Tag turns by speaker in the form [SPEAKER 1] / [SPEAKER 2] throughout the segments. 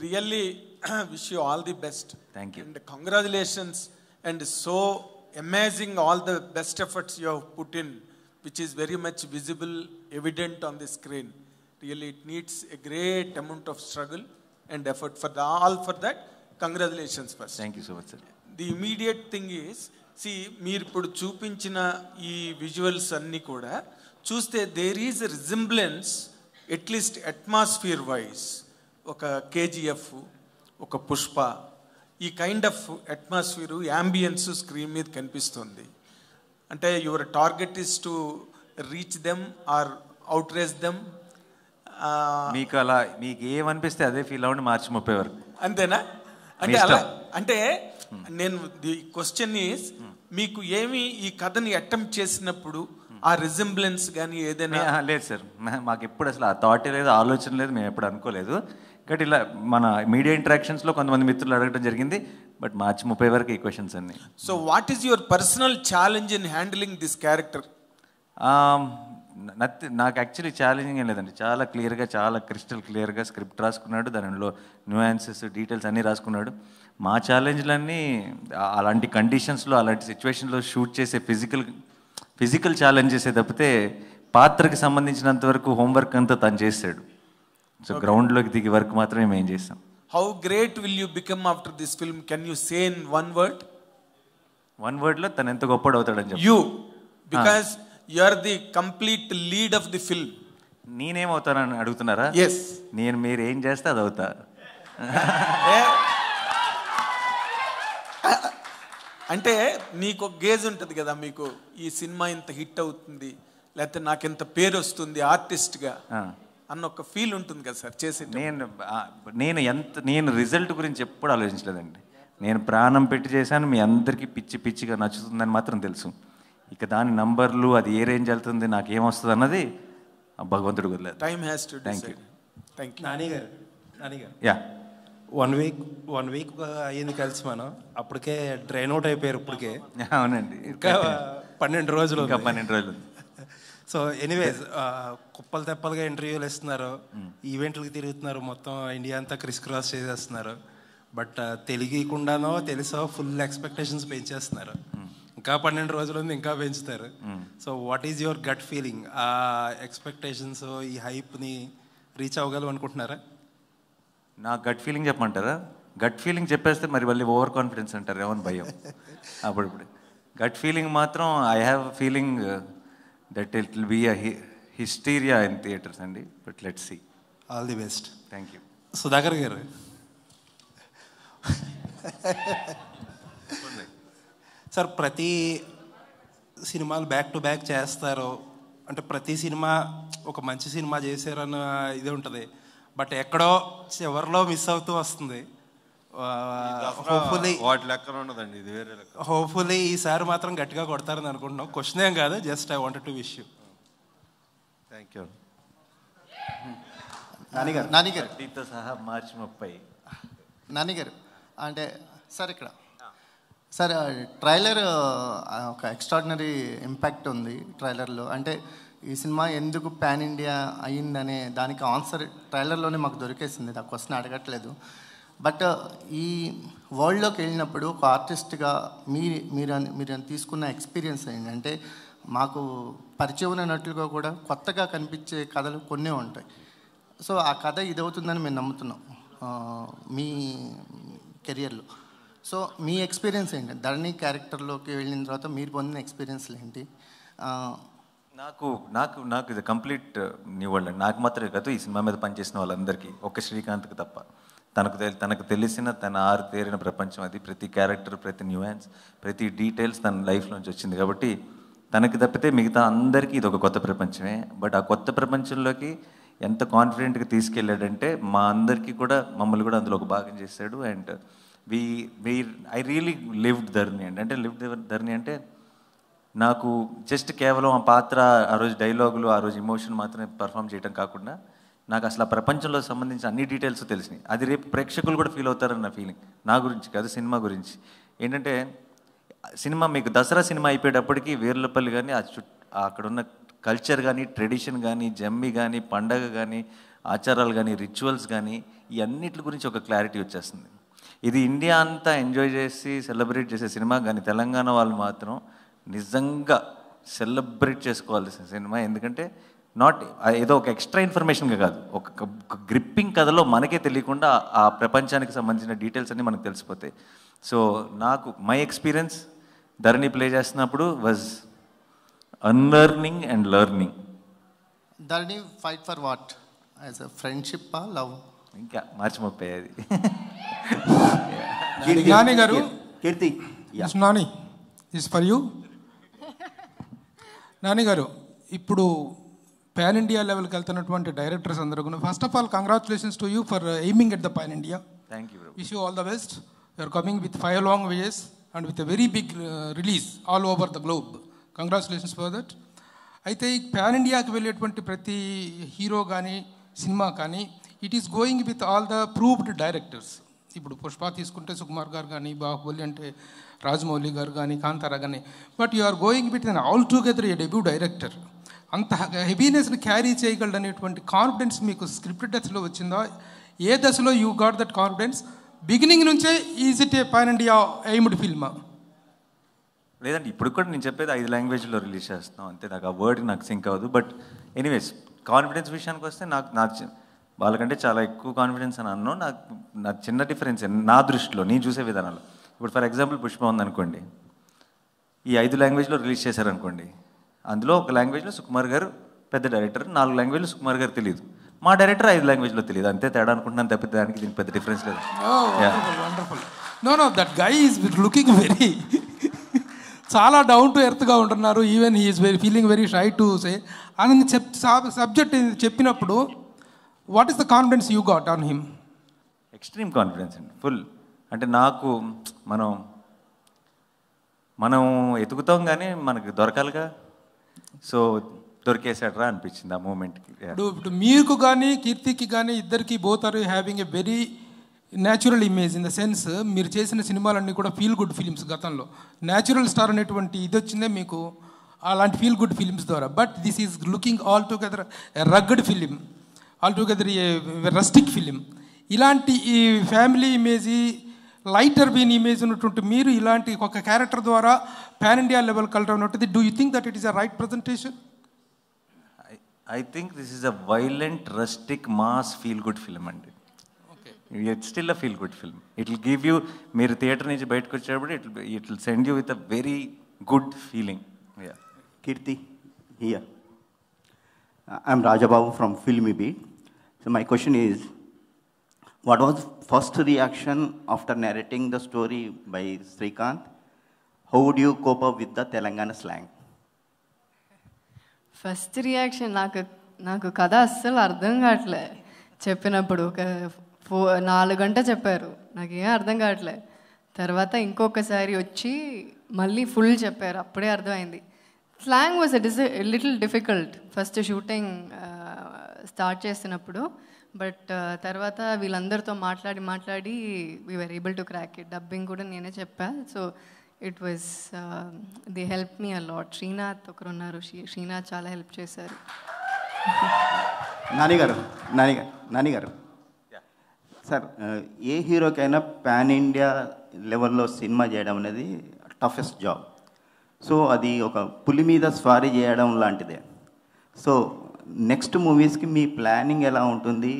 [SPEAKER 1] really wish you all the best.
[SPEAKER 2] Thank you.
[SPEAKER 1] And congratulations, and so amazing all the best efforts you have put in, which is very much visible, evident on the screen. Really, it needs a great amount of struggle and effort for all for that. Congratulations first.
[SPEAKER 2] Thank you so much, sir.
[SPEAKER 1] The immediate thing is, see, మీరు ఇప్పుడు చూపించిన ఈ visuals అన్నీ కూడా చూస్తే there is a resemblance at least atmosphere wise ఒక కేజీఎఫ్, ఒక పుష్ప, ఈ kind of atmosphere ambience screen మీద కనిపిస్తుంది. అంటే your target is to reach them or outrace them.
[SPEAKER 2] మీకు అలా మీకు ఏమనిపిస్తే అదే ఫీల్ అవ్వండి మార్చి 30 వరకు.
[SPEAKER 1] అంతేనా? అంటే అలా అంటే నేను ది క్వశ్చన్ ఈస్, మీకు ఏమి ఈ కథని అటెంప్ట్ చేసినప్పుడు ఆ రిజెంబ్లెన్స్ కానీ ఏదైనా?
[SPEAKER 2] లేదు సార్, మాకు ఎప్పుడు అసలు ఆ థాట్ లేదు, ఆలోచన లేదు, మేము ఎప్పుడు అనుకోలేదు. బట్ ఇలా మన మీడియా ఇంటరాక్షన్స్లో కొంతమంది మిత్రులు అడగడం జరిగింది. బట్ మార్చి 30 వరకు ఈ క్వశ్చన్స్ అన్ని.
[SPEAKER 1] So what is your personal challenge in handling this character?
[SPEAKER 2] నాకు యాక్చువల్లీ ఛాలెంజింగ్ ఏం లేదండి. చాలా క్లియర్గా, చాలా క్రిస్టల్ క్లియర్గా స్క్రిప్ట్ రాసుకున్నాడు, దానిలో న్యూయాన్సెస్, డీటెయిల్స్ అన్నీ రాసుకున్నాడు. మా ఛాలెంజ్లన్నీ అలాంటి కండిషన్స్లో, అలాంటి సిచ్యువేషన్లో షూట్ చేసే ఫిజికల్ ఛాలెంజ్ చేసే తప్పితే పాత్రకి సంబంధించినంత వరకు హోంవర్క్ అంతా తను చేశాడు. సో గ్రౌండ్లోకి దిగి వర్క్ మాత్రమే మేము చేస్తాం.
[SPEAKER 1] How great will you become after this film? Can you say in one word?
[SPEAKER 2] One వర్డ్లో తను ఎంత గొప్పడు అవుతాడని చెప్పి.
[SPEAKER 1] You, because you are the complete lead of the film.
[SPEAKER 2] నేనేమవుతానని అడుగుతున్నారా?
[SPEAKER 1] ఎస్.
[SPEAKER 2] నేను మీరు ఏం చేస్తే అది అవుతా.
[SPEAKER 1] అంటే నీకు ఒక గేజ్ ఉంటుంది కదా, మీకు ఈ సినిమా ఇంత హిట్ అవుతుంది, లేకపోతే నాకు ఇంత పేరు వస్తుంది ఆర్టిస్ట్గా అన్న ఒక ఫీల్ ఉంటుంది కదా సార్ చేసే.
[SPEAKER 2] నేను రిజల్ట్ గురించి ఎప్పుడు ఆలోచించలేదండి. నేను ప్రాణం పెట్టి చేశాను, మీ అందరికీ పిచ్చి పిచ్చిగా నచ్చుతుందని మాత్రం తెలుసు. ఇక దాని నంబర్లు, అది ఏ రేంజ్ వెళ్తుంది, నాకు ఏమొస్తుంది అన్నది భగవంతుడు వదిలేదు.
[SPEAKER 1] Time has to
[SPEAKER 2] thank you.
[SPEAKER 1] Thank you.
[SPEAKER 3] Nani గారు
[SPEAKER 2] యా,
[SPEAKER 3] వన్ వీక్ అయ్యింది కలిసి మనం, అప్పటికే డ్రైన్ అవుట్ అయిపోయారు. ఇప్పటికే
[SPEAKER 2] అవునండి,
[SPEAKER 3] ఇంకా 12 రోజులు.
[SPEAKER 2] 12 రోజులు.
[SPEAKER 3] సో ఎనీవేస్, కుప్పలు తెప్పలుగా ఇంటర్వ్యూలు ఇస్తున్నారు, ఈవెంట్లకి తిరుగుతున్నారు, మొత్తం ఇండియా అంతా క్రిస్ క్రాస్ చేసేస్తున్నారు. బట్ తెలియకుండానో తెలుసో ఫుల్ ఎక్స్పెక్టేషన్స్ పెంచేస్తున్నారు. ఇంకా 12 రోజులు ఉంది, ఇంకా పెంచుతారు. So what is your gut feeling? ఆ ఎక్స్పెక్టేషన్స్, ఈ హైప్ని రీచ్ అవ్వగలం అనుకుంటున్నారా?
[SPEAKER 2] నా గట్ ఫీలింగ్ చెప్పమంటారా? గట్ ఫీలింగ్ చెప్పేస్తే మరి మళ్ళీ ఓవర్ కాన్ఫిడెన్స్ అంటారు, ఏమని భయం. అప్పుడు గట్ ఫీలింగ్ మాత్రం I have feeling that it will be a hysteria in theatres అండి. But let's see.
[SPEAKER 3] All the best.
[SPEAKER 2] Thank you.
[SPEAKER 3] Sudhakar గారు, సార్ ప్రతి సినిమాలు బ్యాక్ టు బ్యాక్ చేస్తారు అంటే ప్రతి సినిమా ఒక మంచి సినిమా చేశారన్న ఇది ఉంటుంది. బట్ ఎక్కడో చివరిలో మిస్ అవుతూ వస్తుంది. హోప్ఫుల్లీ ఈసారి మాత్రం గట్టిగా కొడతారని అనుకుంటున్నాం. క్వశ్చన్ ఏం కాదు, just I wanted to wish you.
[SPEAKER 2] Thank you.
[SPEAKER 4] నానిగారు
[SPEAKER 2] సహా మార్చి 30.
[SPEAKER 4] నానిగారు అంటే సార్ ఇక్కడ సార్ ట్రైలర్ ఒక ఎక్స్ట్రాడినరీ ఇంపాక్ట్ ఉంది ట్రైలర్లో. అంటే ఈ సినిమా ఎందుకు పాన్ ఇండియా అయ్యిందనే దానికి ఆన్సర్ ట్రైలర్లోనే మాకు దొరికేసింది. ఆ క్వశ్చన్ అడగట్లేదు. బట్ ఈ వరల్డ్లోకి వెళ్ళినప్పుడు ఒక ఆర్టిస్ట్గా మీరు తీసుకున్న ఎక్స్పీరియన్స్ ఏంటంటే, మాకు పరిచయం ఉన్నట్లుగా కూడా కొత్తగా కనిపించే కథలు కొన్నే ఉంటాయి. సో ఆ కథ ఇదవుతుందని మేము నమ్ముతున్నాం మీ కెరియర్లో. సో మీ ఎక్స్పీరియన్స్ ఏంటి? ధరణి క్యారెక్టర్లోకి వెళ్ళిన తర్వాత మీరు పొందిన ఎక్స్పీరియన్స్లు ఏంటి?
[SPEAKER 2] నాకు ఇది కంప్లీట్ న్యూ వరల్డ్ అండి. నాకు మాత్రమే కాదు, ఈ సినిమా మీద పనిచేసిన వాళ్ళందరికీ, ఒక్క శ్రీకాంత్కి తప్ప. తనకు తెలిసిన, తన తేరిన ప్రపంచం అది. ప్రతి క్యారెక్టర్, ప్రతి న్యూయాన్స్, ప్రతి డీటెయిల్స్ తన లైఫ్లోంచి వచ్చింది. కాబట్టి తనకి తప్పితే మిగతా అందరికీ ఇది ఒక కొత్త ప్రపంచమే. బట్ ఆ కొత్త ప్రపంచంలోకి ఎంత కాన్ఫిడెంట్గా తీసుకెళ్ళాడంటే మా అందరికీ కూడా, మమ్మల్ని కూడా అందులో ఒక భాగం చేశాడు. అండ్ ఐ రియలీ లివ్డ్ ధరణి అండి. అంటే లివ్డ్ ధరణి అంటే నాకు జస్ట్ కేవలం ఆ పాత్ర, ఆ రోజు డైలాగులు, ఆ రోజు ఇమోషన్ మాత్రమే పర్ఫామ్ చేయడం కాకుండా నాకు అసలు ఆ ప్రపంచంలో సంబంధించిన అన్ని డీటెయిల్స్ తెలిసినాయి. అది రేపు ప్రేక్షకులు కూడా ఫీల్ అవుతారన్న ఫీలింగ్ నా గురించి కాదు, సినిమా గురించి. ఏంటంటే సినిమా మీకు దసరా సినిమా అయిపోయేటప్పటికి వీర్లపల్లి కానీ, అక్కడున్న కల్చర్ కానీ, ట్రెడిషన్ కానీ, జమ్మి కానీ, పండగ కానీ, ఆచారాలు కానీ, రిచువల్స్ కానీ, ఈ అన్నిటి గురించి ఒక క్లారిటీ వచ్చేస్తుంది. ఇది ఇండియా అంతా ఎంజాయ్ చేసి సెలబ్రేట్ చేసే సినిమా, కానీ తెలంగాణ వాళ్ళు మాత్రం నిజంగా సెలబ్రేట్ చేసుకోవాల్సిన సినిమా. ఎందుకంటే ఏదో ఒక ఎక్స్ట్రా ఇన్ఫర్మేషన్గా కాదు, ఒక గ్రిప్పింగ్ కథలో మనకే తెలియకుండా ఆ ప్రపంచానికి సంబంధించిన డీటెయిల్స్ అన్నీ మనకు తెలిసిపోతాయి. సో నాకు మై ఎక్స్పీరియన్స్ ధరణి ప్లే చేస్తున్నప్పుడు was unlearning and learning.
[SPEAKER 4] Dharani fight for what? As a friendship, love?
[SPEAKER 2] ఇంకా మార్చిపోయేది.
[SPEAKER 5] నాని గారు,
[SPEAKER 6] Keerthy,
[SPEAKER 5] Nani is for you. Nani గారు, ఇప్పుడు పాన్ ఇండియా లెవెల్కి వెళ్తున్నటువంటి డైరెక్టర్స్ అందరూ కూడా, first of all congratulations to you for aiming at the pan India.
[SPEAKER 2] Thank you bro.
[SPEAKER 5] Wish you all the best. You are coming with 5 long ways and with a very big release all over the globe. Congratulations for that. అయితే ఈ pan ఇండియాకి వెళ్ళేటువంటి ప్రతి hero కానీ cinema కానీ it is going with all the proved directors. ఇప్పుడు పుష్ప తీసుకుంటే సుకుమార్ గారు కానీ, బాహుబలి అంటే రాజమౌళి గారు కానీ, కాంతారా కానీ, but you are going with an altogether a debut director. అంత హెవీనెస్ని క్యారీ చేయగలడు అనేటువంటి కాన్ఫిడెన్స్ మీకు స్క్రిప్టెడ్ దశలో వచ్చిందా? ఏ దశలో you got that confidence? Beginning నుంచే is it a pan India aimed ఫిల్మా?
[SPEAKER 2] లేదండి, ఇప్పుడు కూడా నేను చెప్పేది 5 లాంగ్వేజ్లో రిలీజ్ చేస్తాం అంతే. నాకు ఆ వర్డ్ నాకు సింక్ అవ్వదు. బట్ ఎనీవేస్, కాన్ఫిడెన్స్ విషయానికి వస్తే నాకు వాళ్ళకంటే చాలా ఎక్కువ కాన్ఫిడెన్స్ అని అన్నాను. నాకు చిన్న డిఫరెన్స్ నా దృష్టిలో, నేను చూసే విధానంలో. ఇప్పుడు ఫర్ ఎగ్జాంపుల్ పుష్ప ఉందనుకోండి, ఈ 5 లాంగ్వేజ్లో రిలీజ్ చేశారనుకోండి, అందులో ఒక లాంగ్వేజ్లో సుకుమార్ గారు పెద్ద డైరెక్టర్, 4 లాంగ్వేజ్లో సుకుమార్ గారు తెలియదు, మా డైరెక్టర్ 5 లాంగ్వేజ్లో తెలియదు, అంతే తేడా అనుకుంటున్నాను తప్పితే దానికి దీనికి పెద్ద డిఫరెన్స్ లేదు.
[SPEAKER 5] Know that guy is looking very చాలా డౌన్ టు ఎర్త్గా ఉంటున్నారు. Even he is feeling very shy to say అని సబ్జెక్ట్ చెప్పినప్పుడు what is the confidence you got on him?
[SPEAKER 2] Extreme confidence అండి, ఫుల్. అంటే నాకు మనం ఎతుకుతాం కానీ మనకు దొరకాలిగా, సో దొరికేసాడరా అనిపించింది ఆ మూమెంట్కి.
[SPEAKER 5] ఇప్పుడు మీకు కానీ కీర్తికి కానీ ఇద్దరికి both are having a very natural image in the sense, మీరు చేసిన సినిమాలన్నీ కూడా ఫీల్ గుడ్ ఫిలిమ్స్. గతంలో న్యాచురల్ స్టార్ అనేటువంటి ఇది వచ్చిందే మీకు అలాంటి ఫీల్ గుడ్ ఫిలిమ్స్ ద్వారా. But this is looking altogether a rugged film, altogether a rustic film. ఇలాంటి ఈ family image, lighter bean image ఉన్నటువంటి మీరు ఇలాంటి ఒక క్యారెక్టర్ ద్వారా పాన్ ఇండియా లెవెల్ కల్చర్ ఉన్నట్టు. Do you think that it is a right presentation?
[SPEAKER 2] I think this is a violent, rustic, mass feel good film అండి. It's still a feel good film. It will give you, మీరు theatre నుంచి బయటకు వచ్చేటప్పుడు it will send you with a very good feeling.
[SPEAKER 6] Keerthy, here. I'm Rajababu from Filmy Beat. So my question is, what was first reaction after narrating the story by Srikanth? How would you cope up with the Telangana slang?
[SPEAKER 7] First reaction నాకు కథ అస్సలు అర్థం కావట్లే. చెప్పినప్పుడు ఒక 4 గంటలు చెప్పారు, నాకేం అర్థం కావట్లే. తర్వాత ఇంకొకసారి వచ్చి మళ్ళీ ఫుల్ చెప్పారు, అప్పుడే అర్థమైంది. Slang was little difficult first shooting start చేసినప్పుడు. బట్ తర్వాత వీళ్ళందరితో మాట్లాడి we were able to crack it. Dubbing కూడా నేనే చెప్పా. So it was their help me a lot. Srinath ఒకరున్నారు, శ్రీనాథ్ చాలా హెల్ప్ చేశారు.
[SPEAKER 6] నాని గారు సార్, ఏ హీరోకైనా పాన్ ఇండియా లెవెల్లో సినిమా చేయడం అనేది టఫెస్ట్ జాబ్. సో అది ఒక పులి మీద స్వారీ చేయడం లాంటిదే. సో నెక్స్ట్ మూవీస్కి మీ ప్లానింగ్ ఎలా ఉంటుంది?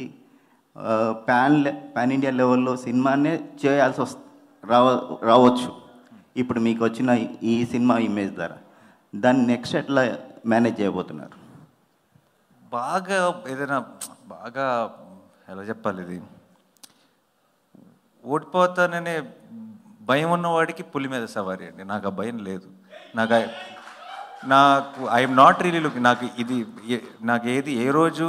[SPEAKER 6] పాన్ ఇండియా లెవెల్లో సినిమానే చేయాల్సి రావచ్చు ఇప్పుడు మీకు వచ్చిన ఈ సినిమా ఇమేజ్ ద్వారా. దాన్ని నెక్స్ట్ ఎట్లా మేనేజ్ చేయబోతున్నారు?
[SPEAKER 2] బాగా ఎలా చెప్పాలి, ఇది ఓడిపోతాననే భయం ఉన్నవాడికి పులి మీద సవారీ అండి. నాకు ఆ భయం లేదు. నాకు ఐఎమ్ నాట్ రియలీ లుకింగ్, నాకు ఏది ఏ రోజు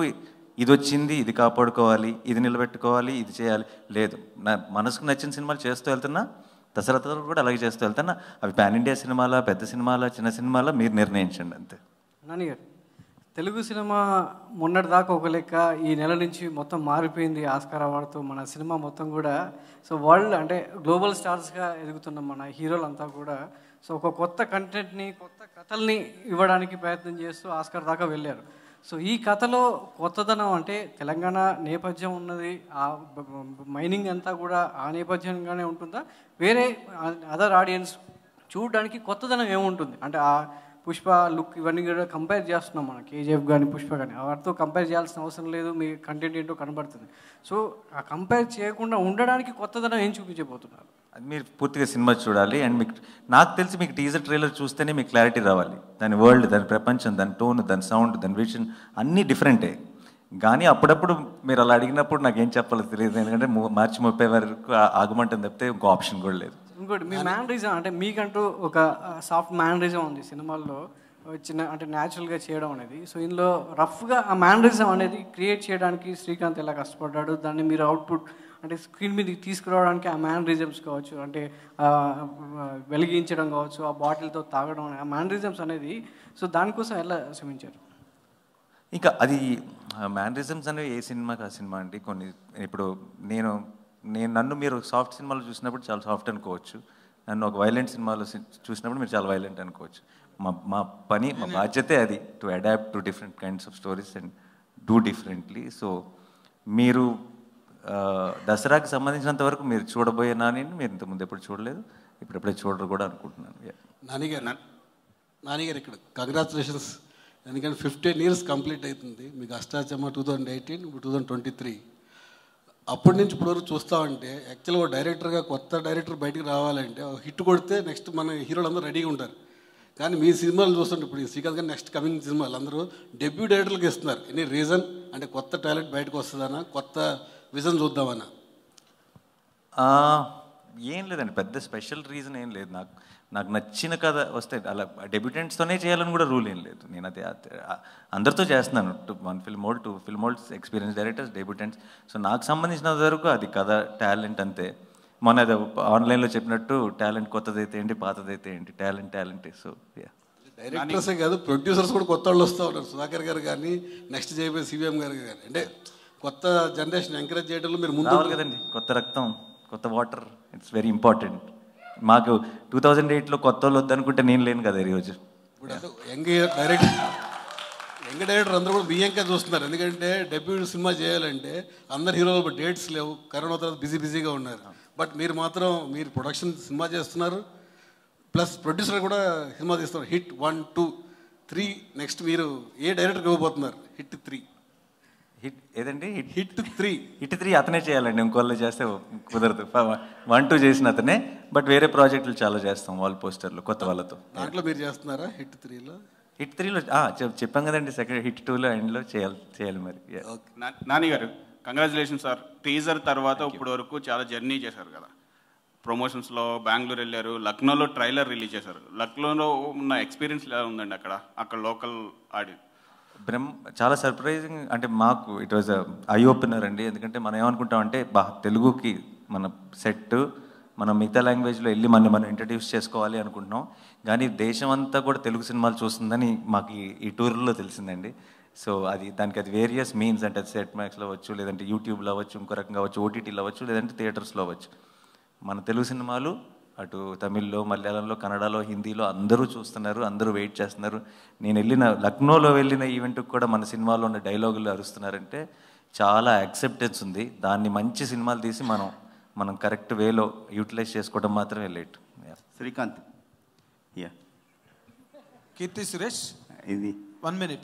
[SPEAKER 2] ఇది వచ్చింది, ఇది కాపాడుకోవాలి, ఇది నిలబెట్టుకోవాలి, ఇది చేయాలి లేదు. నా మనసుకు నచ్చిన సినిమాలు చేస్తూ వెళ్తున్నా, దసరా కూడా అలాగే చేస్తూ వెళ్తున్నా. అవి పాన్ ఇండియా సినిమాలా, పెద్ద సినిమాలా, చిన్న సినిమాలా మీరు నిర్ణయించండి అంతే.
[SPEAKER 8] నాని గారు, తెలుగు సినిమా మొన్నటి దాకా ఒక లెక్క, ఈ నెల నుంచి మొత్తం మారిపోయింది. ఆస్కార్ అవార్డుతో మన సినిమా మొత్తం కూడా సో వరల్డ్ అంటే గ్లోబల్ స్టార్స్గా ఎదుగుతున్న మన హీరోలంతా కూడా సో ఒక కొత్త కంటెంట్ని, కొత్త కథల్ని ఇవ్వడానికి ప్రయత్నం చేస్తూ ఆస్కార్ దాకా వెళ్ళారు. సో ఈ కథలో కొత్తదనం అంటే తెలంగాణ నేపథ్యం ఉన్నది, ఆ మైనింగ్ అంతా కూడా ఆ నేపథ్యంగానే ఉంటుందా, వేరే అదర్ ఆడియన్స్ చూడడానికి కొత్తదనం ఏముంటుంది? అంటే ఆ పుష్ప లుక్ ఇవన్నీ కూడా కంపేర్ చేస్తున్నాం మనం, కేజీఎఫ్ కానీ పుష్ప కానీ, వాటితో కంపేర్ చేయాల్సిన అవసరం లేదు, మీ కంటెంట్ ఏంటో కనబడుతుంది. సో ఆ కంపేర్ చేయకుండా ఉండడానికి కొత్తదనం ఏం చూపించబోతున్నారు?
[SPEAKER 2] అది మీరు పూర్తిగా సినిమా చూడాలి. అండ్ మీకు నాకు తెలిసి మీకు టీజర్ ట్రైలర్ చూస్తేనే మీకు క్లారిటీ రావాలి. దాని వరల్డ్, దాని ప్రపంచం, దాని టోన్, దాని సౌండ్, దాని విజన్ అన్నీ డిఫరెంటే. కానీ అప్పుడప్పుడు మీరు అలా అడిగినప్పుడు నాకు ఏం చెప్పాలో తెలియదు, ఎందుకంటే మార్చి 30 వరకు ఆగమంటుంది తప్పితే ఇంకో ఆప్షన్ కూడా లేదు.
[SPEAKER 8] ఇంకోటి మీ మ్యానరిజం, అంటే మీకంటూ ఒక సాఫ్ట్ మ్యానరిజం ఉంది సినిమాల్లో, చిన్న అంటే న్యాచురల్గా చేయడం అనేది. సో ఇందులో రఫ్గా ఆ మ్యానరిజం అనేది క్రియేట్ చేయడానికి శ్రీకాంత్ ఎలా కష్టపడ్డాడు, దాన్ని మీరు అవుట్పుట్ అంటే స్క్రీన్ మీద తీసుకురావడానికి ఆ మ్యానరిజమ్స్ కావచ్చు, అంటే వెలిగించడం కావచ్చు, ఆ బాటిల్తో తాగడం, ఆ మ్యానరిజమ్స్ అనేది, సో దానికోసం ఎలా శ్రమించారు?
[SPEAKER 2] ఇంకా అది మ్యానరిజమ్స్ అనేవి ఏ సినిమాకి ఆ సినిమా అండి. కొన్ని ఇప్పుడు నన్ను మీరు సాఫ్ట్ సినిమాలో చూసినప్పుడు చాలా సాఫ్ట్ అనుకోవచ్చు, నన్ను ఒక వైలెంట్ సినిమాలో చూసినప్పుడు మీరు చాలా వైలెంట్ అనుకోవచ్చు. మా పని, మా బాధ్యతే అది, to adapt to different kinds of stories and do differently. So మీరు దసరాకి సంబంధించినంత వరకు మీరు చూడబోయే నానిని మీరు ఇంతకుముందు ఎప్పుడు చూడలేదు, ఇప్పుడెప్పుడే చూడరు కూడా అనుకుంటున్నాను.
[SPEAKER 9] నానిగారు ఇక్కడ కంగ్రాచులేషన్స్, ఎందుకంటే 15 years కంప్లీట్ అవుతుంది మీకు అష్టాచమ్మ 2018, 2023. అప్పటి నుంచి ఇప్పటివరకు చూస్తామంటే యాక్చువల్గా డైరెక్టర్గా కొత్త డైరెక్టర్ బయటికి రావాలంటే హిట్ కొడితే నెక్స్ట్ మన హీరోలు అందరూ రెడీగా ఉంటారు. కానీ మీ సినిమాలు చూస్తుంటే ఇప్పుడు శ్రీకాంత్ గారు నెక్స్ట్ కమింగ్ సినిమాలు అందరూ డెబ్యూ డైరెక్టర్లకు ఇస్తున్నారు. ఎనీ రీజన్ అంటే కొత్త టాలెంట్ బయటకు వస్తుందన్నా, కొత్త విజన్ చూద్దామన్నా?
[SPEAKER 2] ఏం లేదండి, పెద్ద స్పెషల్ రీజన్ ఏం లేదు. నాకు నచ్చిన కథ వస్తే అలా డెబ్యూటెంట్స్తోనే చేయాలని కూడా రూల్ ఏం లేదు. నేను అది అందరితో చేస్తున్నాను, 1 film old 2 film olds, experience directors, debutants. So నాకు సంబంధించినంత వరకు అది కథ, టాలెంట్ అంతే. మన అది ఆన్లైన్లో చెప్పినట్టు టాలెంట్ కొత్తదైతే ఏంటి, పాతదైతే ఏంటి, టాలెంట్. సో
[SPEAKER 9] డైరెక్టర్సే కాదు, ప్రొడ్యూసర్స్ కూడా కొత్త వాళ్ళు వస్తూ ఉన్నారు. సుధాకర్ గారు కానీ, నెక్స్ట్ చేయబోయే సివిఎం గారు కానీ, అంటే కొత్త జనరేషన్ ఎంకరేజ్ చేయడంలో మీరు ముందు
[SPEAKER 2] కదండి. కొత్త రక్తం, కొత్త వాటర్, ఇట్స్ వెరీ ఇంపార్టెంట్. మాకు 2008లో కొత్త వాళ్ళు వద్దనుకుంటే నేను లేను కదా ఈరోజు.
[SPEAKER 9] ఇప్పుడు యంగ్ డైరెక్టర్ అందరూ కూడా బియ్యంగా చూస్తున్నారు, ఎందుకంటే డెబ్యూ సినిమా చేయాలంటే అందరు హీరోలు డేట్స్ లేవు, కరోనా తర్వాత బిజీగా ఉన్నారు. బట్ మీరు మాత్రం మీరు ప్రొడక్షన్ సినిమా చేస్తున్నారు, ప్లస్ ప్రొడ్యూసర్ కూడా సినిమా తీస్తున్నారు. హిట్ 1, 2, 3 నెక్స్ట్ మీరు ఏ డైరెక్టర్కి ఇవ్వబోతున్నారు? హిట్ 3
[SPEAKER 2] ఏదండి?
[SPEAKER 9] హిట్
[SPEAKER 2] 3 అతనే చేయాలండి, ఇంకోళ్ళు చేస్తే కుదరదు. 1, 2 చేసిన అతనే, బట్ వేరే ప్రాజెక్టులు చాలా చేస్తాం, వాల్ పోస్టర్లు కొత్త వాళ్ళతో.
[SPEAKER 9] దాంట్లో మీరు చేస్తున్నారా హిట్ 3లో?
[SPEAKER 2] హిట్ 3లో చెప్పాం కదండి, సెకండ్ హిట్ 2లో ఎండ్లో చేయాలి మరి.
[SPEAKER 10] నాని గారు కంగ్రాచులేషన్ సార్. టీజర్ తర్వాత ఇప్పటి వరకు చాలా జర్నీ చేశారు కదా, ప్రమోషన్స్లో బెంగళూరు వెళ్ళారు, లక్నోలో ట్రైలర్ రిలీజ్ చేశారు. లక్నోలో ఉన్న ఎక్స్పీరియన్స్ ఎలా ఉందండి అక్కడ లోకల్ ఆడియన్స్?
[SPEAKER 2] చాలా సర్ప్రైజింగ్, అంటే మాకు ఇట్ వాజ్ ఐ ఓపెనర్ అండి. ఎందుకంటే మనం ఏమనుకుంటామంటే తెలుగుకి మన సెట్, మనం మిగతా లాంగ్వేజ్లో వెళ్ళి మనం ఇంట్రడ్యూస్ చేసుకోవాలి అనుకుంటున్నాం, కానీ దేశం అంతా కూడా తెలుగు సినిమాలు చూస్తుందని మాకు ఈ టూర్లో తెలిసిందండి. సో దానికి అది వేరియస్ మీన్స్, అంటే సెట్ మ్యాక్స్లో అవ్వచ్చు, లేదంటే యూట్యూబ్లో అవ్వచ్చు, ఇంకో రకంగా అవ్వచ్చు, ఓటీటీలో అవ్వచ్చు, లేదంటే థియేటర్స్లో అవ్వచ్చు. మన తెలుగు సినిమాలు అటు తమిళ్లో, మలయాళంలో, కన్నడలో, హిందీలో అందరూ చూస్తున్నారు, అందరూ వెయిట్ చేస్తున్నారు. నేను లక్నోలో వెళ్ళిన ఈవెంట్కి కూడా మన సినిమాలో ఉన్న డైలాగులు అరుస్తున్నారంటే చాలా యాక్సెప్టెన్స్ ఉంది. దాన్ని మంచి సినిమాలు తీసి మనం కరెక్ట్ వేలో యూటిలైజ్ చేసుకోవడం మాత్రమే లేట్.
[SPEAKER 6] శ్రీకాంత్,
[SPEAKER 1] కీర్తి సురేష్,
[SPEAKER 6] ఇది
[SPEAKER 1] 1 minute.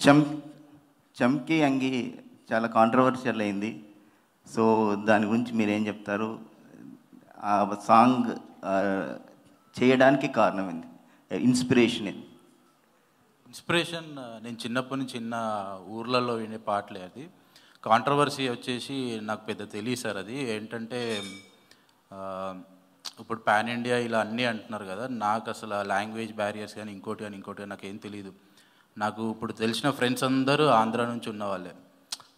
[SPEAKER 6] చమ్కీ అంగి చాలా కాంట్రవర్షియల్ అయింది. సో దాని గురించి మీరేం చెప్తారు? ఆ సాంగ్ చేయడానికి కారణం ఏంది? ఇన్స్పిరేషన్
[SPEAKER 11] నేను చిన్నప్పటి నుంచి ఊర్లలో వినే పాటలే. అది కాంట్రవర్సీ వచ్చేసి నాకు పెద్ద తెలియదు సార్. అది ఏంటంటే ఇప్పుడు పాన్ ఇండియా ఇలా అన్నీ అంటున్నారు కదా, నాకు అసలు లాంగ్వేజ్ బ్యారియర్స్ కానీ ఇంకోటి నాకేం తెలియదు. నాకు ఇప్పుడు తెలిసిన ఫ్రెండ్స్ అందరూ ఆంధ్ర నుంచి ఉన్నవాళ్ళే.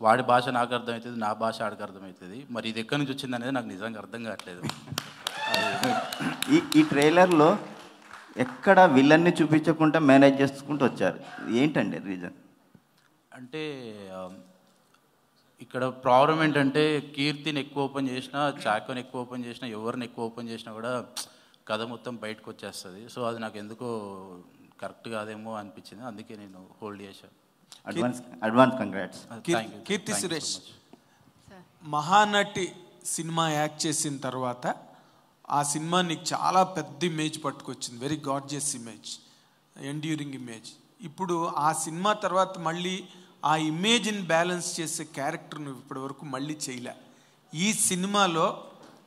[SPEAKER 11] వాడి భాష నాకు అర్థమవుతుంది, నా భాష ఆడికి అర్థమవుతుంది. మరి ఇది ఎక్కడి నుంచి వచ్చింది అనేది నాకు నిజంగా అర్థం కావట్లేదు.
[SPEAKER 6] ఈ ట్రైలర్లో ఎక్కడ విలన్ని చూపించకుండా మేనేజ్ చేసుకుంటూ వచ్చారు, ఏంటండి రీజన్?
[SPEAKER 11] అంటే ఇక్కడ ప్రాబ్లం ఏంటంటే కీర్తిని ఎక్కువ ఓపెన్ చేసినా, చాకోని ఎక్కువ ఓపెన్ చేసినా, ఎవరిని ఎక్కువ ఓపెన్ చేసినా కూడా కథ మొత్తం బయటకు వచ్చేస్తుంది. సో అది నాకు ఎందుకో కరెక్ట్ కాదేమో అనిపించింది, అందుకే నేను హోల్డ్ చేశాను.
[SPEAKER 6] Advance congrats.
[SPEAKER 1] కీర్తి సురేష్, మహానటి సినిమా యాక్ట్ చేసిన తర్వాత ఆ సినిమా నీకు చాలా పెద్ద ఇమేజ్ పట్టుకొచ్చింది, very gorgeous image, enduring image. ఇప్పుడు ఆ సినిమా తర్వాత మళ్ళీ ఆ ఇమేజ్ని బ్యాలెన్స్ చేసే క్యారెక్టర్ నువ్వు ఇప్పటి వరకు మళ్ళీ చేయలే. ఈ సినిమాలో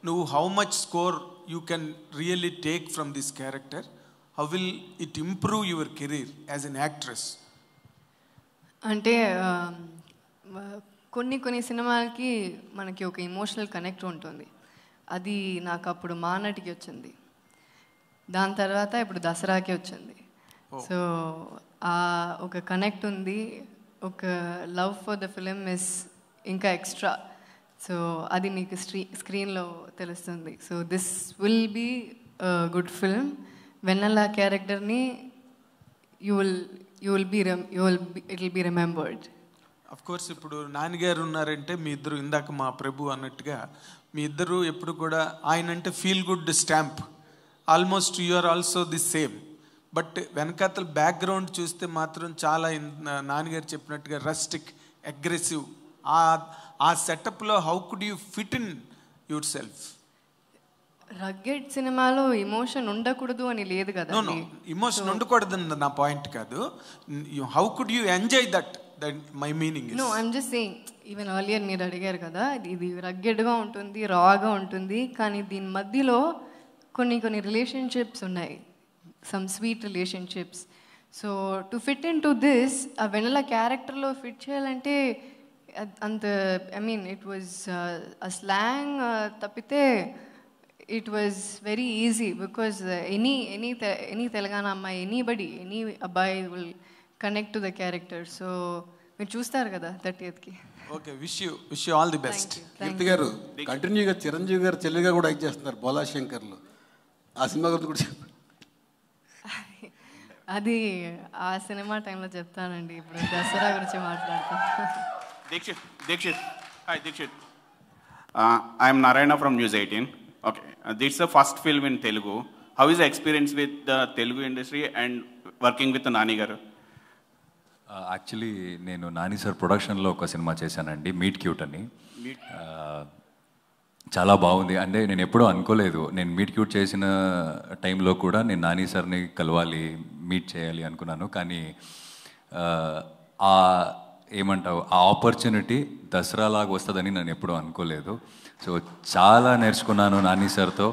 [SPEAKER 1] నువ్వు how much score you can really take from this character? How will it improve your career as N actress?
[SPEAKER 7] అంటే కొన్ని సినిమాలకి మనకి ఒక ఎమోషనల్ కనెక్ట్ ఉంటుంది. అది నాకు అప్పుడు మానటికి వచ్చింది, దాని తర్వాత ఇప్పుడు దసరాకి వచ్చింది. సో ఒక కనెక్ట్ ఉంది, ఒక love for the film is ఇంకా ఎక్స్ట్రా. సో అది నీకు స్క్రీన్లో తెలుస్తుంది. So this will be good film. Vennela క్యారెక్టర్ని it will be remembered.
[SPEAKER 1] Of course ఇప్పుడు నాన్నగారు ఉన్నారంటే మీ ఇద్దరు, ఇందాక మా ప్రభు అన్నట్టుగా మీ ఇద్దరు ఎప్పుడు కూడా ఆయన అంటే feel good stamp, almost you are also the same. But వెనకాతల బ్యాక్గ్రౌండ్ చూస్తే మాత్రం చాలా నాన్నగారు చెప్పినట్టుగా రస్టిక్, అగ్రెసివ్. ఆ సెటప్లో how could you fit in yourself?
[SPEAKER 7] Rugged సినిమాలో ఎమోషన్ ఉండకూడదు అని లేదు కదా.
[SPEAKER 1] ఎమోషన్ ఉండకూడదని నా పాయింట్ కాదు. How could you enjoy that? My meaning is,
[SPEAKER 7] no I'm just saying, even earlier మీరు అడిగారు కదా, ఇది రగ్గెడ్గా ఉంటుంది, రాగా ఉంటుంది, కానీ దీని మధ్యలో కొన్ని రిలేషన్షిప్స్ ఉన్నాయి, some sweet relationships. So to fit in to this, ఆ వెన్నెల క్యారెక్టర్లో ఫిట్ చేయాలంటే అంత, ఐ మీన్ ఇట్ వాజ్ ఆ స్లాంగ్ తప్పితే it was very easy because any Telangana అమ్మాయి, ఎనీ అబ్బాయి will connect to the character. So మీరు చూస్తారు కదా 30th కి.
[SPEAKER 1] Okay, wish you all the best.
[SPEAKER 9] Keerthy గారు కంటిన్యూగా చిరంజీవి గారు చెల్లిగా కూడా యాక్ట్ చేస్తున్నారు బోలా శంకర్లో. ఆ సినిమా గురించి కూడా చెప్పండి.
[SPEAKER 7] అది ఆ సినిమా టైంలో చెప్తానండి. ఇప్పుడు దసరా గురించి మాట్లాడతాను.
[SPEAKER 10] Dikshit hi Dikshit, I'm Narayana from news 18. Okay, this is the first film in Telugu. How is the experience with the Telugu industry and working with Nani garu?
[SPEAKER 12] Actually, నేను నాని సార్ ప్రొడక్షన్లో ఒక సినిమా చేశానండి, మీట్ క్యూట్ అని. చాలా బాగుంది. అంటే నేను ఎప్పుడూ అనుకోలేదు, నేను మీట్ క్యూట్ చేసిన టైంలో కూడా నేను నాని సార్ని కలవాలి, మీట్ చేయాలి అనుకున్నాను. కానీ ఏమంటావు, ఆ ఆపర్చునిటీ దసరా లాగా వస్తుందని నేను ఎప్పుడూ అనుకోలేదు. సో చాలా నేర్చుకున్నాను నాని సార్తో.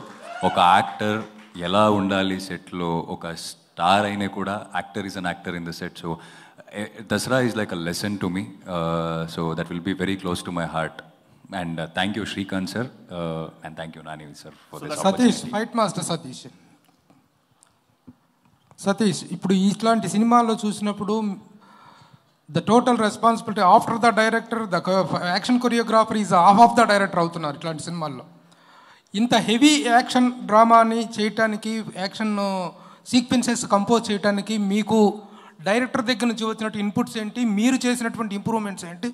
[SPEAKER 12] ఒక యాక్టర్ ఎలా ఉండాలి సెట్లో, ఒక స్టార్ అయినా కూడా actor is an actor in the set. So Dasara is like a lesson to me. So that will be very close to my heart. And thank you Srikanth sir, and thank you Nani sir for this
[SPEAKER 5] Satish, fight master Satish. ఇప్పుడు ఇట్లాంటి సినిమాల్లో చూసినప్పుడు the total responsibility after the director, the action choreographer is half of the director అవుతున్నారు ఇట్లాంటి సినిమాల్లో. ఇంత heavy action డ్రామాని చేయటానికి, action sequences compose చేయడానికి మీకు డైరెక్టర్ దగ్గర నుంచి వచ్చినట్టు ఇన్పుట్స్ ఏంటి, మీరు చేసినటువంటి ఇంప్రూవ్మెంట్స్ ఏంటి?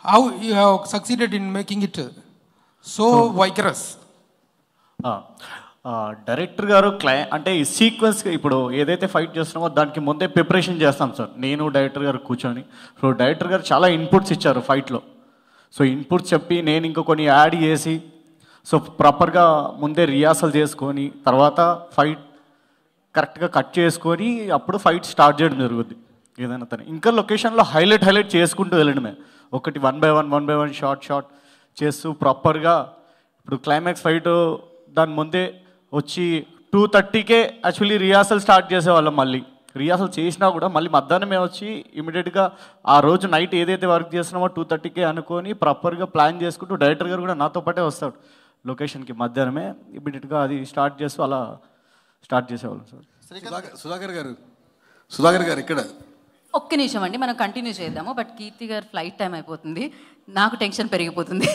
[SPEAKER 5] How you have succeeded in making it so vicarious?
[SPEAKER 13] Director గారు అంటే ఈ సీక్వెన్స్ ఇప్పుడు ఏదైతే ఫైట్ చేస్తున్నామో దానికి ముందే ప్రిపరేషన్ చేస్తాం సార్, నేను డైరెక్టర్ గారు కూర్చొని. సో డైరెక్టర్ గారు చాలా ఇన్పుట్స్ ఇచ్చారు ఫైట్లో. సో ఇన్పుట్స్ చెప్పి నేను ఇంకా కొన్ని యాడ్ చేసి, సో ప్రాపర్గా ముందే రిహార్సల్ చేసుకొని తర్వాత ఫైట్ కరెక్ట్గా కట్ చేసుకొని అప్పుడు ఫైట్ స్టార్ట్ చేయడం జరుగుద్ది. ఏదైనా తను ఇంకా లొకేషన్లో హైలైట్ చేసుకుంటూ వెళ్ళడమే, ఒకటి వన్ బై వన్ షార్ట్ చేస్తూ ప్రాపర్గా. ఇప్పుడు క్లైమాక్స్ ఫైట్ దాని ముందే వచ్చి 2:30కే యాక్చువల్లీ రిహార్సల్ స్టార్ట్ చేసేవాళ్ళం. మళ్ళీ రిహార్సల్ చేసినా కూడా మళ్ళీ మధ్యాహ్నమే వచ్చి ఇమీడియట్గా ఆ రోజు నైట్ ఏదైతే వర్క్ చేస్తున్నామో 2:30కే అనుకొని ప్రాపర్గా ప్లాన్ చేసుకుంటూ డైరెక్టర్ గారు కూడా నాతో పాటే వస్తాడు లొకేషన్కి. మధ్యాహ్నమే ఇమీడియట్గా అది స్టార్ట్ చేస్తూ అలా స్టార్ట్ చేసేవాళ్ళం సార్.
[SPEAKER 9] సుధాకర్ గారు ఇక్కడ
[SPEAKER 14] ఒక్క నిమిషం అండి, మనం కంటిన్యూ చేద్దాము. బట్ కీర్తి గారు ఫ్లైట్ టైం అయిపోతుంది, నాకు టెన్షన్ పెరిగిపోతుంది.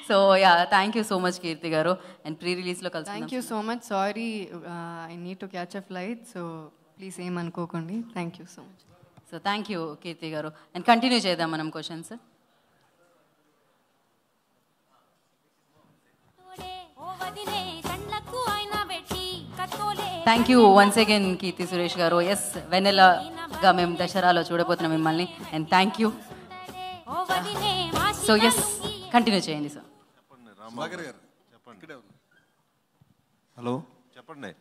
[SPEAKER 14] So yeah, thank you so much Keerthy గారు. అండ్ ప్రీ రిలీజ్లో కలిసి
[SPEAKER 7] thank you so much. Sorry, I need to catch a flight, so please ఏమనుకోకండి. Thank you so much.
[SPEAKER 14] So thank you Keerthy గారు. And continue చేద్దాం మనం questions. Thank you once again Keerthy Suresh గారు. Yes, Vennela గా మేము దసరాలో చూడబోతున్నాం మిమ్మల్ని. And thank you. So yes, continue చేయండి సార్.
[SPEAKER 9] హలో చెప్పండి.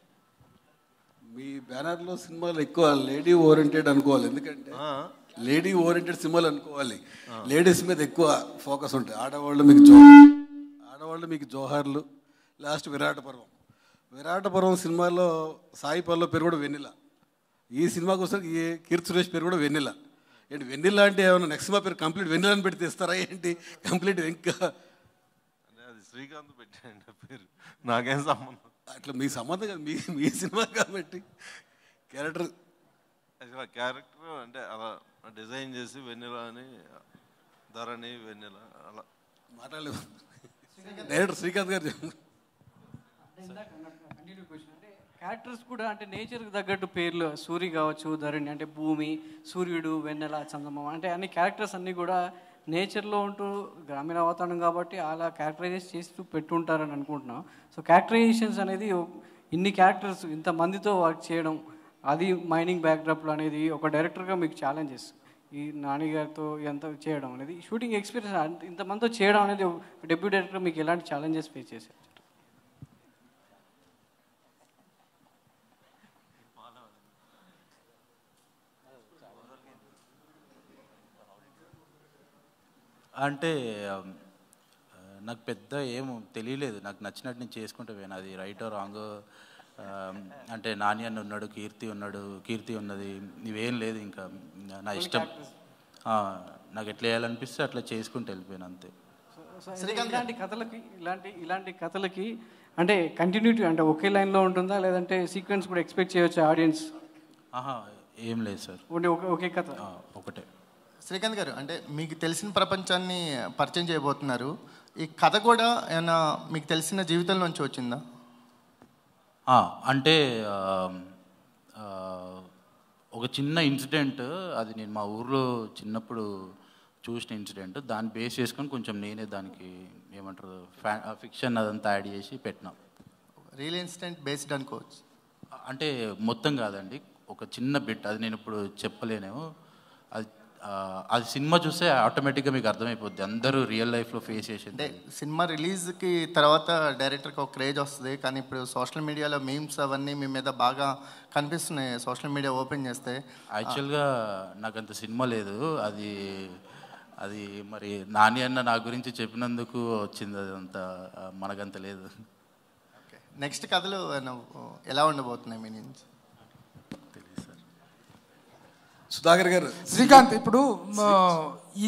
[SPEAKER 9] మీ బ్యానర్లో సినిమాలు ఎక్కువ లేడీ ఓరియంటెడ్ అనుకోవాలి, ఎందుకంటే లేడీ ఓరియంటెడ్ సినిమాలు అనుకోవాలి. లేడీస్ మీద ఎక్కువ ఫోకస్ ఉంటాయి. ఆడవాళ్ళు మీకు జోహార్లు, లాస్ట్ విరాట పర్వం సినిమాలో సాయి పల్లవి పేరు కూడా వెన్నెల. ఈ సినిమా కోసం కీర్తి సురేష్ పేరు కూడా వెన్నెల. ఏంటి వెన్నెల అంటే ఏమన్నా నెక్స్ట్ సినిమా పేరు కంప్లీట్ వెన్నెల అని పెడితే ఇస్తారా ఏంటి? కంప్లీట్ ఇంకా
[SPEAKER 15] అది శ్రీకాంత్ పెట్టండి పేరు, నాకేం సంబంధం.
[SPEAKER 9] అట్లా మీ సంబంధం కాదు, మీ సినిమా కాబట్టి క్యారెక్టర్
[SPEAKER 15] అంటే అలా డిజైన్ చేసి వెన్నెల అని, ధరణి వెన్నెల అలా
[SPEAKER 9] మాట్లాడలేదు. డైరెక్టర్ శ్రీకాంత్ గారు
[SPEAKER 8] క్యారెక్టర్స్ కూడా అంటే నేచర్కి తగ్గట్టు పేర్లు, సూర్య కావచ్చు, ధరణి అంటే భూమి, సూర్యుడు, వెన్నెల, చందమామ అంటే అన్ని క్యారెక్టర్స్ అన్నీ కూడా నేచర్లో ఉంటూ గ్రామీణ వాతావరణం కాబట్టి అలా క్యారెక్టరైజేషన్ చేస్తూ పెట్టుంటారని అనుకుంటున్నాం. సో క్యారెక్టరైజేషన్స్ అనేది ఇన్ని క్యారెక్టర్స్ ఇంతమందితో వర్క్ చేయడం, అది మైనింగ్ బ్యాక్డ్రాప్లో అనేది ఒక డైరెక్టర్గా మీకు ఛాలెంజెస్. ఈ నాని గారితో ఎంత చేయడం అనేది, షూటింగ్ ఎక్స్పీరియన్స్ ఇంతమందితో చేయడం అనేది డెబ్యూ డైరెక్టర్ మీకు ఎలాంటి ఛాలెంజెస్ ఫేస్ చేశారు?
[SPEAKER 11] అంటే నాకు పెద్ద ఏం తెలియలేదు, నాకు నచ్చినట్టు నేను చేసుకుంటూ పోయాను. అది రైట్ రాంగ్ అంటే నాని అన్న ఉన్నాడు, కీర్తి ఉన్నది, ఇవేం లేదు. ఇంకా నా ఇష్టం, నాకు ఎట్లా వేయాలనిపిస్తే అట్లా చేసుకుంటూ వెళ్ళిపోయాను అంతే.
[SPEAKER 8] ఇలాంటి కథలకి అంటే కంటిన్యూటీ అంటే ఒకే లైన్లో ఉంటుందా, లేదంటే సీక్వెన్స్ కూడా ఎక్స్పెక్ట్ చేయొచ్చు ఆడియన్స్?
[SPEAKER 11] ఏం లేదు సార్,
[SPEAKER 8] ఒకే కథ
[SPEAKER 11] ఒకటే.
[SPEAKER 4] శ్రీకాంత్ గారు, అంటే మీకు తెలిసిన ప్రపంచాన్ని పరిచయం చేయబోతున్నారు. ఈ కథ కూడా ఏమైనా మీకు తెలిసిన జీవితం నుంచి వచ్చిందా?
[SPEAKER 11] అంటే ఒక చిన్న ఇన్సిడెంట్, అది నేను మా ఊర్లో చిన్నప్పుడు చూసిన ఇన్సిడెంట్, దాన్ని బేస్ చేసుకొని కొంచెం నేనే దానికి ఏమంటారు ఫిక్షన్ అదంతా యాడ్ చేసి పెట్టినా.
[SPEAKER 4] రియల్ ఇన్సిడెంట్ బేస్డ్ అనుకోవచ్చు.
[SPEAKER 11] అంటే మొత్తం కాదండి, ఒక చిన్న బిట్, అది నేను ఇప్పుడు చెప్పలేనేమో. అది సినిమా చూస్తే ఆటోమేటిక్గా మీకు అర్థమైపోద్ది, అందరూ రియల్ లైఫ్లో ఫేస్ చేసేది.
[SPEAKER 4] అంటే సినిమా రిలీజ్కి తర్వాత డైరెక్టర్కి ఒక క్రేజ్ వస్తుంది, కానీ ఇప్పుడు సోషల్ మీడియాలో మీమ్స్ అవన్నీ మీ మీద బాగా కనిపిస్తున్నాయి సోషల్ మీడియా ఓపెన్ చేస్తే.
[SPEAKER 11] యాక్చువల్గా నాకు అంత సినిమా లేదు, అది మరి నాని అన్న నా గురించి చెప్పినందుకు వచ్చింది, అదంతా మనకంత లేదు.
[SPEAKER 4] ఓకే, నెక్స్ట్ కథలు ఎలా ఉండబోతున్నాయి మీ నుంచి?
[SPEAKER 9] సుధాకర్ గారు.
[SPEAKER 5] శ్రీకాంత్, ఇప్పుడు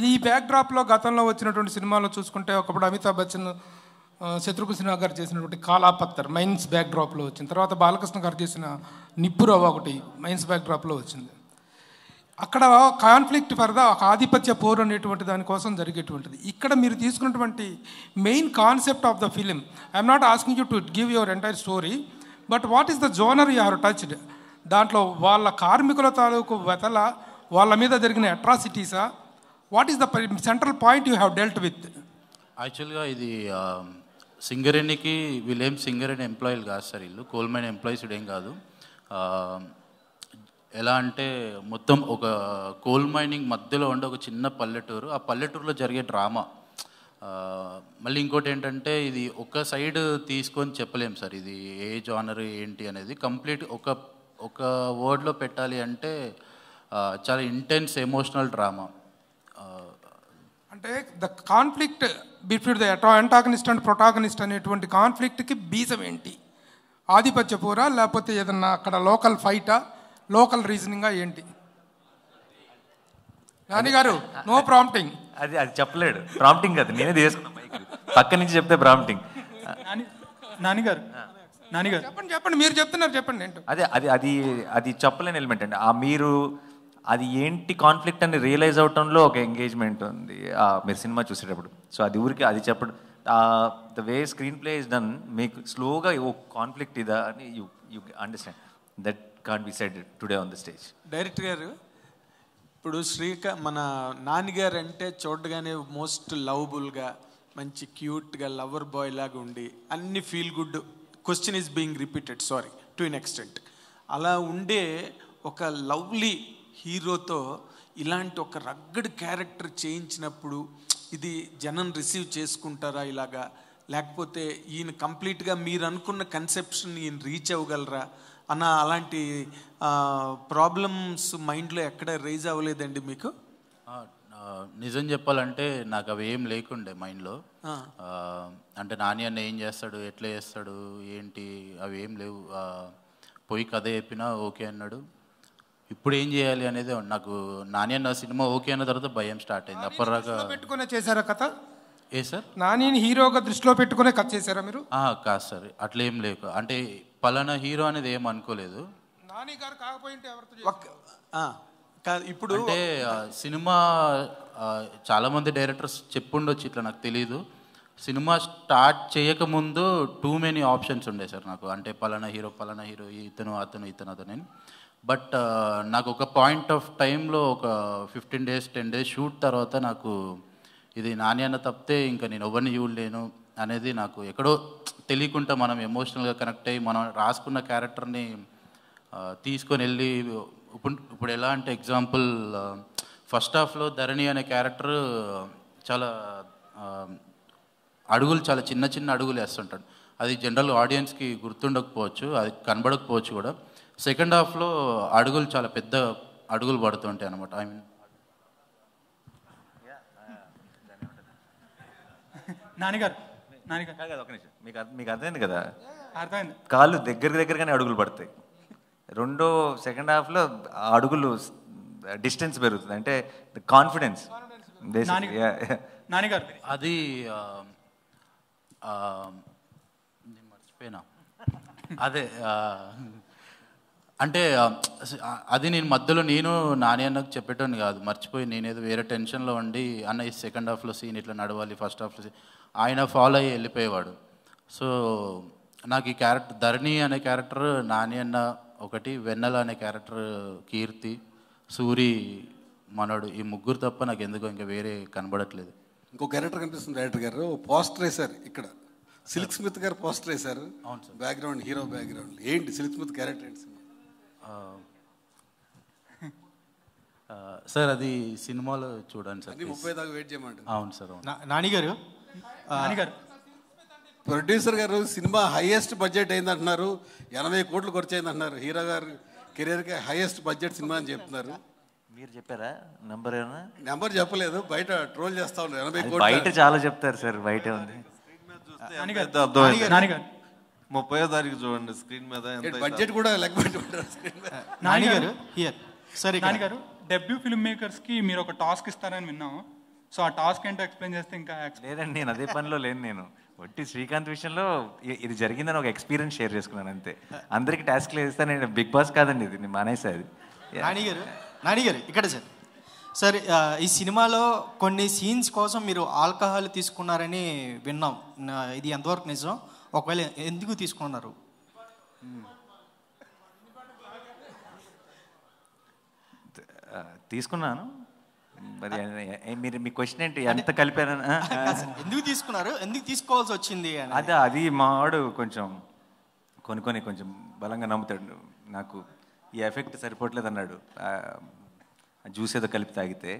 [SPEAKER 5] ఈ బ్యాక్డ్రాప్లో గతంలో వచ్చినటువంటి సినిమాలో చూసుకుంటే ఒకప్పుడు అమితాబ్ బచ్చన్, శత్రుఘ్న సిన్హా గారు చేసినటువంటి కాలాపత్తర్ మైన్స్ బ్యాక్డ్రాప్లో వచ్చింది. తర్వాత బాలకృష్ణ గారు చేసిన నిప్పురవ ఒకటి మైన్స్ బ్యాక్డ్రాప్లో వచ్చింది. అక్కడ కాన్ఫ్లిక్ట్ పరదా ఒక ఆధిపత్య పోరు అనేటువంటి దానికోసం జరిగేటువంటిది. ఇక్కడ మీరు తీసుకున్నటువంటి main concept of the film, I'm not asking you to give your entire story, but what is the genre you have touched? దాంట్లో వాళ్ళ కార్మికుల తాలూకు వెతల, వాళ్ళ మీద జరిగిన అట్రాసిటీసా, what is the central point you have dealt with?
[SPEAKER 11] యాక్చువల్గా ఇది సింగరేణికి వీళ్ళేం సింగరేణి ఎంప్లాయీలు కాదు సార్, వీళ్ళు కోల్ మైన్ ఎంప్లాయీస్ ఏం కాదు. ఎలా అంటే మొత్తం ఒక కోల్ మైనింగ్ మధ్యలో ఉండే ఒక చిన్న పల్లెటూరు, ఆ పల్లెటూరులో జరిగే డ్రామా. మళ్ళీ ఇంకోటి ఏంటంటే ఇది ఒక సైడ్ తీసుకొని చెప్పలేం సార్, ఇది ఏ జానర్ ఏంటి అనేది. కంప్లీట్ ఒక వర్డ్లో పెట్టాలి అంటే చాలా ఇంటెన్స్ ఎమోషనల్ డ్రామా.
[SPEAKER 5] అంటే the conflict between the antagonist and protagonist అనేటువంటి కాన్ఫ్లిక్ట్కి బీజం ఏంటి? ఆధిపత్య పోరా, లేకపోతే ఏదన్నా అక్కడ లోకల్ ఫైటా, లోకల్ రీజనింగా ఏంటి? నాని గారు, నో ప్రాంప్టింగ్.
[SPEAKER 2] అది చెప్పలేడు, ప్రాంప్టింగ్ అది నేనే తీసుకున్నా మైక్ పక్క నుంచి చెప్తే ప్రాంప్టింగ్.
[SPEAKER 16] నానిగారు
[SPEAKER 5] చెప్పండి, మీరు చెప్తున్నారు, చెప్పండి ఏంటో.
[SPEAKER 2] అది చెప్పలేని ఎలిమెంట్ అండి. మీరు అది ఏంటి కాన్ఫ్లిక్ట్ అని రియలైజ్ అవటంలో ఒక ఎంగేజ్మెంట్ ఉంది మీరు సినిమా చూసేటప్పుడు. సో అది ఊరికి అది చెప్పడం, the way screen play is done, మీకు స్లోగా ఓ కాన్ఫ్లిక్ట్ ఇదా అని you understand. That can't be said today on the stage.
[SPEAKER 1] Director గారు, ఇప్పుడు మన నాన్నగారు అంటే చూడగానే మోస్ట్ లవబుల్గా, మంచి క్యూట్గా, లవర్ బాయ్ లాగా ఉండి అన్ని feel good, question is being repeated, sorry to an extent, అలా ఉండే ఒక లవ్లీ హీరోతో ఇలాంటి ఒక రగ్గడ్ క్యారెక్టర్ చేయించినప్పుడు ఇది జనం రిసీవ్ చేసుకుంటారా ఇలాగా, లేకపోతే ఈయన కంప్లీట్గా మీరు అనుకున్న కన్సెప్షన్ ఈయన రీచ్ అవ్వగలరా అన్న అలాంటి ప్రాబ్లమ్స్ మైండ్లో ఎక్కడ రైజ్ అవ్వలేదండి మీకు?
[SPEAKER 11] నిజం చెప్పాలంటే నాకు అవి ఏం లేకుండే మైండ్లో. అంటే నాని అన్న ఏం చేస్తాడు, ఎట్లా చేస్తాడు, ఏంటి, అవి ఏం లేవు. పోయి కథ చెప్పినా ఓకే అన్నాడు. ఇప్పుడు ఏం చేయాలి అనేది నాకు నాని అన్న సినిమా ఓకే అన్న తర్వాత భయం స్టార్ట్ అయింది. అప్పటిదాకా
[SPEAKER 5] పెట్టుకునే చేశారా కథ?
[SPEAKER 11] ఏ సార్?
[SPEAKER 5] నానిని హీరోగా దృష్టిలో పెట్టుకునే కథ చేశారా మీరు?
[SPEAKER 11] కాదు సార్, అట్లేం లేక అంటే పలానా హీరో అనేది ఏం అనుకోలేదు.
[SPEAKER 5] నాని గారు కాకపోయింటే ఎవరితో
[SPEAKER 11] ఇప్పుడు అంటే సినిమా చాలామంది డైరెక్టర్స్ చెప్పుండొచ్చు, ఇట్లా నాకు తెలీదు. సినిమా స్టార్ట్ చేయకముందు టూ మెనీ ఆప్షన్స్ ఉండే సార్ నాకు. అంటే పలానా హీరో ఇతను అతను అని. బట్ నాకు ఒక పాయింట్ ఆఫ్ టైంలో ఒక 15 days 10 days షూట్ తర్వాత నాకు ఇది నాని అన్న తప్పితే ఇంకా నేను ఎవరిని చూడలేను అనేది నాకు ఎక్కడో తెలియకుండా మనం ఎమోషనల్గా కనెక్ట్ అయ్యి మనం రాసుకున్న క్యారెక్టర్ని తీసుకొని వెళ్ళి ఇప్పుడు ఎలా అంటే ఎగ్జాంపుల్ ఫస్ట్ హాఫ్లో ధరణి అనే క్యారెక్టర్ చాలా అడుగులు చాలా చిన్న అడుగులు వేస్తుంటాడు. అది జనరల్ ఆడియన్స్కి గుర్తుండకపోవచ్చు, అది కనబడకపోవచ్చు కూడా. సెకండ్ హాఫ్లో అడుగులు చాలా పెద్ద అడుగులు పడుతుంటాయి అనమాట. ఐ మీన్
[SPEAKER 16] నానిగారు
[SPEAKER 2] ఒక నిమిషం, మీకు అర్థమైంది కదా?
[SPEAKER 16] అర్థమైంది.
[SPEAKER 2] కాళ్ళు దగ్గరగానే అడుగులు పడతాయి. సెకండ్ హాఫ్లో అడుగులు డిస్టెన్స్ పెరుగుతుంది, అంటే కాన్ఫిడెన్స్.
[SPEAKER 16] నానిగారు
[SPEAKER 11] అది మర్చిపోయినా. అదే అంటే అది నేను మధ్యలో నాని అన్నకు చెప్పేటోని కాదు, మర్చిపోయి నేనేదో వేరే టెన్షన్లో ఉండి అన్న ఈ సెకండ్ హాఫ్లో సీన్ ఇట్లా నడవాలి, ఫస్ట్ హాఫ్లో సీన్ ఆయన ఫాలో అయ్యి వెళ్ళిపోయేవాడు. సో నాకు ఈ క్యారెక్టర్ ధరణి అనే క్యారెక్టర్ నాని అన్న ఒకటి, వెన్నెల అనే క్యారెక్టర్ కీర్తి, సూరి మనోడు, ఈ ముగ్గురు తప్ప నాకు ఎందుకో ఇంకా వేరే కనబడట్లేదు.
[SPEAKER 9] ఇంకో క్యారెక్టర్ కనిపిస్తుంది డైరెక్టర్ గారు, పోస్టర్ వేశారు ఇక్కడ. సిల్క్ స్మిత్ గారు పోస్టర్ వేశారు.
[SPEAKER 11] అవును సార్.
[SPEAKER 9] బ్యాక్గ్రౌండ్, హీరో బ్యాక్గ్రౌండ్ ఏంటి సిల్క్ స్మిత్ క్యారెక్టర్ ఏంటి
[SPEAKER 11] సార్? అది సినిమాలో చూడండి సార్.
[SPEAKER 9] 30 దాకా వెయిట్ చేయమంటారు.
[SPEAKER 11] అవును సార్.
[SPEAKER 3] నానిగారు
[SPEAKER 9] ప్రొడ్యూసర్ గారు సినిమా హైయెస్ట్ బడ్జెట్ అయిందంటున్నారు, 80 కోట్లు ఖర్చు అయిందంటున్నారు. హీరో గారు కెరీర్కి హైయెస్ట్ బడ్జెట్ సినిమా అని చెప్తున్నారు.
[SPEAKER 2] మీరు చెప్పారా నెంబర్? ఏమన్నా
[SPEAKER 9] నెంబర్ చెప్పలేదు, బయట ట్రోల్ చేస్తా ఉన్నారు. 80 కోట్లు
[SPEAKER 2] బయట చాలా చెప్తారు సార్, బయట ఉంది.
[SPEAKER 15] 30వ తారీఖు చూడండి స్క్రీన్ మీద
[SPEAKER 9] బడ్జెట్ కూడా లెక్క పెట్టుకుంటారు స్క్రీన్ మీద.
[SPEAKER 16] నానిగారు సరే, నానిగారు డెబ్యూ ఫిల్మ్ మేకర్స్కి మీరు ఒక టాస్క్ ఇస్తారని విన్నాము. సో ఆ టాస్క్ ఏంటో ఎక్స్ప్లెయిన్ చేస్తే ఇంకా.
[SPEAKER 2] లేదండి, నేను అదే పనిలో లేను. నేను ఒట్టి శ్రీకాంత్ విషయంలో ఇది జరిగిందని ఒక ఎక్స్పీరియన్స్ షేర్ చేసుకున్నాను అంతే. అందరికి టాస్క్లు వేస్తే నేను బిగ్ బాస్ కాదండి, ఇది నేను మానేసాది.
[SPEAKER 17] నానిగారు ఇక్కడ సార్ ఈ సినిమాలో కొన్ని సీన్స్ కోసం మీరు ఆల్కహాల్ తీసుకున్నారని విన్నాం, ఇది ఎంతవరకు నిజం? ఒకవేళ ఎందుకు తీసుకున్నారు?
[SPEAKER 2] తీసుకున్నాను. మరి మీరు మీ క్వశ్చన్ ఏంటి, ఎంత కలిపారని?
[SPEAKER 17] ఎందుకు తీసుకున్నారు, ఎందుకు తీసుకోవాల్సి వచ్చింది?
[SPEAKER 2] అది మావాడు కొంచెం కొంచెం బలంగా నమ్ముతాడు. నాకు ఈ ఎఫెక్ట్ సరిపోవట్లేదు అన్నాడు, జ్యూస్ ఏదో కలిపి తాగితే.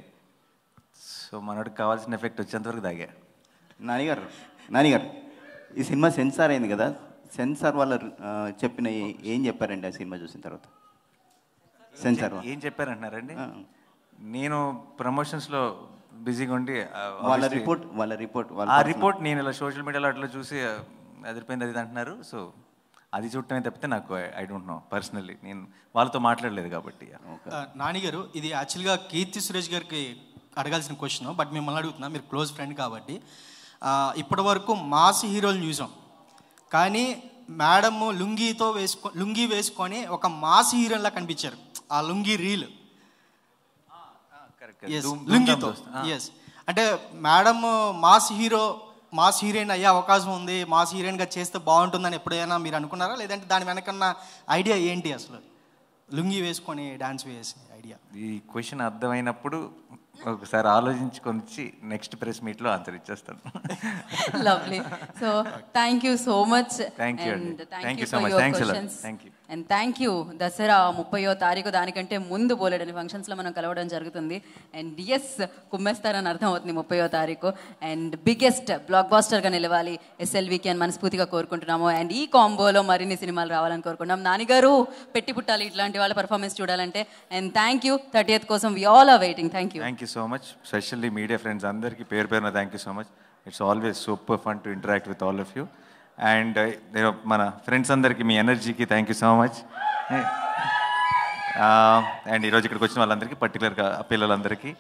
[SPEAKER 2] సో మనోడికి కావాల్సిన ఎఫెక్ట్ వచ్చేంతవరకు తాగా.
[SPEAKER 6] నానిగారు ఈ సినిమా సెన్సార్ అయింది కదా, సెన్సార్ వాళ్ళు చెప్పిన ఏం చెప్పారండి ఆ సినిమా చూసిన తర్వాత? సెన్సార్
[SPEAKER 2] ఏం చెప్పారంటున్నారండి? నేను ప్రమోషన్స్లో బిజీగా ఉండి
[SPEAKER 6] వాళ్ళ రిపోర్ట్
[SPEAKER 2] నేను ఇలా సోషల్ మీడియాలో అట్లా చూసి అదిరిపోయింది అది అంటున్నారు. సో అది చూడటమే తప్పితే నాకు ఐ డోంట్ నో పర్సనల్లీ, నేను వాళ్ళతో మాట్లాడలేదు కాబట్టి.
[SPEAKER 17] నానిగారు ఇది యాక్చువల్గా కీర్తి సురేష్ గారికి అడగాల్సిన క్వశ్చన్, బట్ మిమ్మల్ని అడుగుతున్నా, మీరు క్లోజ్ ఫ్రెండ్ కాబట్టి. ఇప్పటి వరకు మాస్ హీరోలు చూసాం, కానీ మేడమ్ లుంగీ వేసుకొని ఒక మాస్ హీరోలా కనిపించారు. ఆ లుంగీ రీల్ లుంగీతో అంటే మేడం మాస్ హీరోయిన్ అయ్యే అవకాశం ఉంది, మాస్ హీరోయిన్గా చేస్తే బాగుంటుందని ఎప్పుడైనా మీరు అనుకున్నారా? లేదంటే దాని వెనకన్నా ఐడియా ఏంటి అసలు? లుంగీ వేసుకొని డాన్స్ వేసే ఐడియా ఐడియా?
[SPEAKER 2] ఈ క్వశ్చన్ అర్థమైనప్పుడు ఒకసారి ఆలోచించుకొని నెక్స్ట్ ప్రెస్ మీట్లో ఆన్సర్ ఇచ్చేస్తాను.
[SPEAKER 14] Lovely. So thank you so much.
[SPEAKER 2] Thank you
[SPEAKER 14] and
[SPEAKER 2] thank you so much. Thanks thank you.
[SPEAKER 14] And thank you. Dasara 30వ తారీఖు దానికంటే ముందు బోలెడని ఫంక్షన్స్లో మనం కలవడం జరుగుతుంది. అండ్ ఎస్, కుమ్మేస్తారని అర్థం అవుతుంది 30వ తారీఖు. అండ్ బిగ్గెస్ట్ బ్లాక్ బాస్టర్గా నిలవాలి ఎస్ఎల్వికి అని మనస్ఫూర్తిగా కోరుకుంటున్నాము. అండ్ ఈ కాంబోలో మరిన్ని సినిమాలు రావాలని కోరుకుంటున్నాం. నాని గారు పెట్టి పుట్టాలి ఇట్లాంటి వాళ్ళ పర్ఫార్మెన్స్ చూడాలంటే. And thank you. 30th కోసం we all are waiting. Thank you
[SPEAKER 2] so much. Specially media friends అందరికీ పేరు పేరున thank you so much. It's always super fun to interact with all of you. And మన friends అందరికీ మీ ఎనర్జీకి thank you so much. And ఈరోజు ఇక్కడికి వచ్చిన వాళ్ళందరికీ, పర్టికులర్గా పిల్లలందరికీ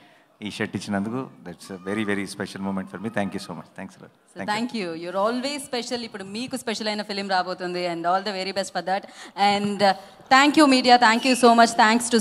[SPEAKER 2] ఈ షర్ట్ ఇచ్చినందుకు that's very very special moment for me. Thank you so much. Thanks.
[SPEAKER 14] Thank you. You're always special. ఇప్పుడు మీకు స్పెషల్ అయిన ఫిలిం రాబోతుంది. And all the very best for that. And thank you media. Thank you so much. Thanks to